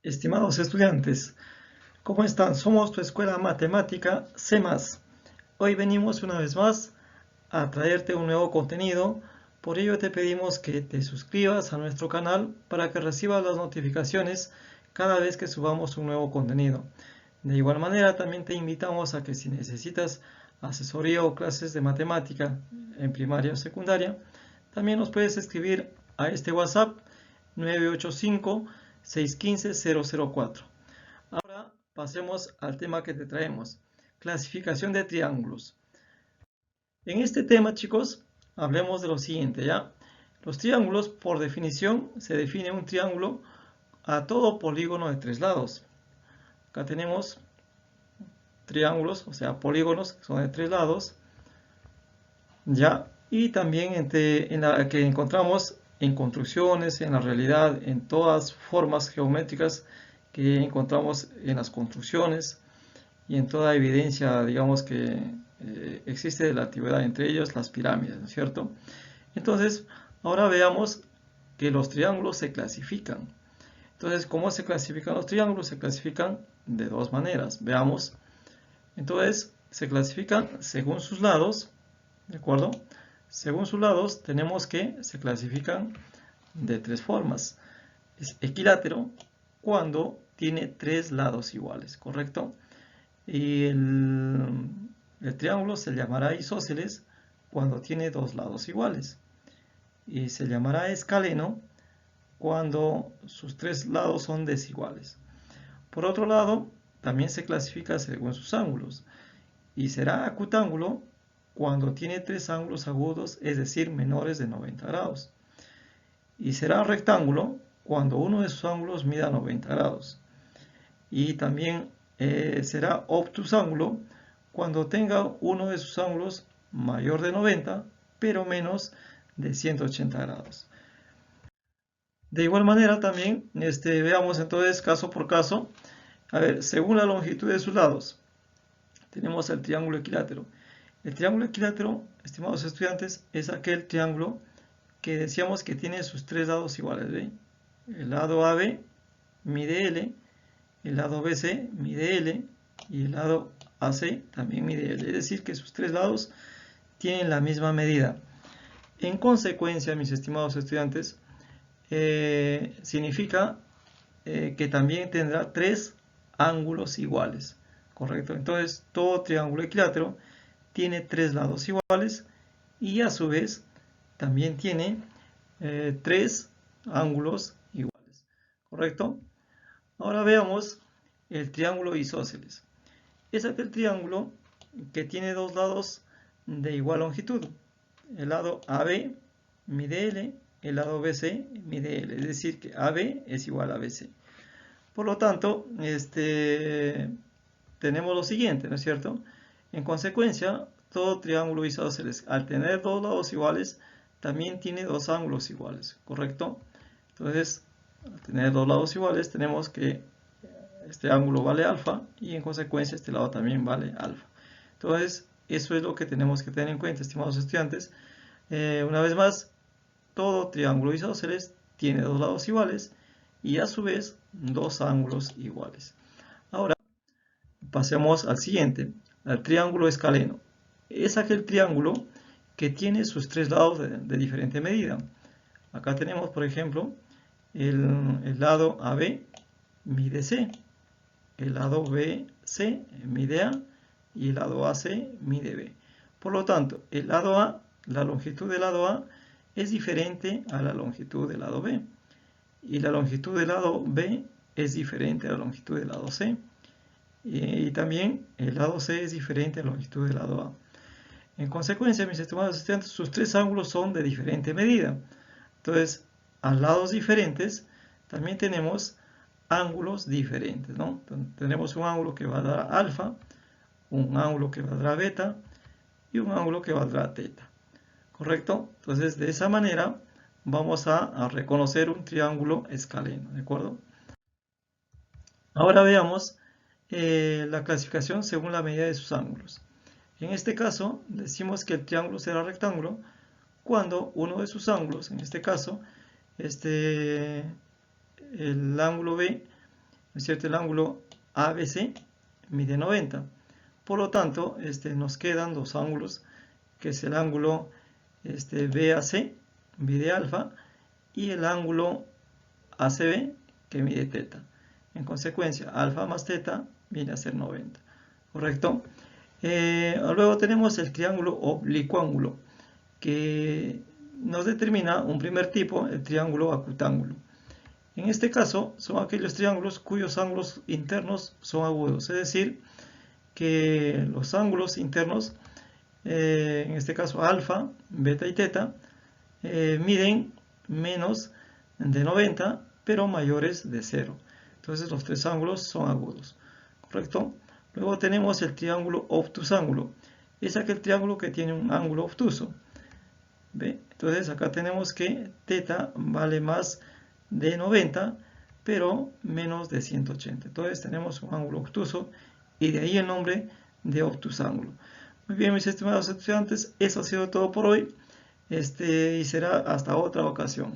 Estimados estudiantes, ¿cómo están? Somos tu escuela matemática C+. Hoy venimos una vez más a traerte un nuevo contenido. Por ello te pedimos que te suscribas a nuestro canal para que recibas las notificaciones cada vez que subamos un nuevo contenido. De igual manera, también te invitamos a que si necesitas asesoría o clases de matemática en primaria o secundaria, también nos puedes escribir a este WhatsApp 985-615-004. Ahora pasemos al tema que te traemos, clasificación de triángulos. En este tema, chicos, hablemos de lo siguiente, ¿ya? Los triángulos, por definición, se define un triángulo a todo polígono de tres lados. Acá tenemos triángulos, o sea, polígonos que son de tres lados, ¿ya? Y también que encontramos en construcciones, en la realidad, en todas formas geométricas que encontramos en las construcciones y en toda evidencia, digamos, que existe de la antigüedad, entre ellos las pirámides, ¿no es cierto? Entonces, ahora veamos que los triángulos se clasifican. Entonces, ¿cómo se clasifican los triángulos? Se clasifican de dos maneras. Veamos. Entonces, se clasifican según sus lados, ¿de acuerdo? Según sus lados, tenemos que se clasifican de tres formas. Es equilátero cuando tiene tres lados iguales, ¿correcto? Y el triángulo se llamará isósceles cuando tiene dos lados iguales. Y se llamará escaleno cuando sus tres lados son desiguales. Por otro lado, también se clasifica según sus ángulos. Y será acutángulo cuando tiene tres ángulos agudos, es decir, menores de 90 grados. Y será rectángulo cuando uno de sus ángulos mida 90 grados. Y también será obtusángulo cuando tenga uno de sus ángulos mayor de 90, pero menos de 180 grados. De igual manera también veamos entonces caso por caso. A ver, según la longitud de sus lados, tenemos el triángulo equilátero. El triángulo equilátero, estimados estudiantes, es aquel triángulo que decíamos que tiene sus tres lados iguales, ¿ve? El lado AB mide L, el lado BC mide L y el lado AC también mide L. Es decir, que sus tres lados tienen la misma medida. En consecuencia, mis estimados estudiantes, significa que también tendrá tres ángulos iguales, ¿correcto? Entonces, todo triángulo equilátero tiene tres lados iguales y a su vez también tiene tres ángulos iguales, ¿correcto? Ahora veamos el triángulo isósceles. Es aquel triángulo que tiene dos lados de igual longitud. El lado AB mide L, el lado BC mide L, es decir que AB es igual a BC. Por lo tanto, tenemos lo siguiente, ¿no es cierto? En consecuencia, todo triángulo isósceles, al tener dos lados iguales, también tiene dos ángulos iguales, ¿correcto? Entonces, al tener dos lados iguales, tenemos que este ángulo vale alfa y en consecuencia este lado también vale alfa. Entonces, eso es lo que tenemos que tener en cuenta, estimados estudiantes. Una vez más, todo triángulo isósceles tiene dos lados iguales y a su vez dos ángulos iguales. Ahora pasemos al siguiente, al triángulo escaleno. Es aquel triángulo que tiene sus tres lados de diferente medida. Acá tenemos, por ejemplo, el lado AB mide C, el lado BC mide A y el lado AC mide B. Por lo tanto, el lado A, la longitud del lado A es diferente a la longitud del lado B. Y la longitud del lado B es diferente a la longitud del lado C. Y también el lado C es diferente a la longitud del lado A. En consecuencia, mis estimados estudiantes, sus tres ángulos son de diferente medida. Entonces, a lados diferentes, también tenemos ángulos diferentes, ¿no? Entonces, tenemos un ángulo que va a dar alfa, un ángulo que valdrá beta y un ángulo que valdrá teta. ¿Correcto? Entonces, de esa manera vamos a reconocer un triángulo escaleno, ¿de acuerdo? Ahora veamos la clasificación según la medida de sus ángulos. En este caso, decimos que el triángulo será rectángulo cuando uno de sus ángulos, en este caso, el ángulo B, ¿no es cierto? El ángulo ABC mide 90. Por lo tanto, nos quedan dos ángulos, que es el ángulo BAC, mide alfa, y el ángulo ACB, que mide teta. En consecuencia, alfa más teta viene a ser 90. ¿Correcto? Luego tenemos el triángulo oblicuángulo, que nos determina un primer tipo, el triángulo acutángulo. En este caso, son aquellos triángulos cuyos ángulos internos son agudos, es decir, que los ángulos internos, en este caso alfa, beta y teta, miden menos de 90, pero mayores de 0. Entonces los tres ángulos son agudos, ¿correcto? Luego tenemos el triángulo obtusángulo. Es aquel triángulo que tiene un ángulo obtuso. ¿Ve? Entonces acá tenemos que teta vale más de 90, pero menos de 180. Entonces tenemos un ángulo obtuso y de ahí el nombre de obtusángulo. Muy bien, mis estimados estudiantes, eso ha sido todo por hoy. Y será hasta otra ocasión.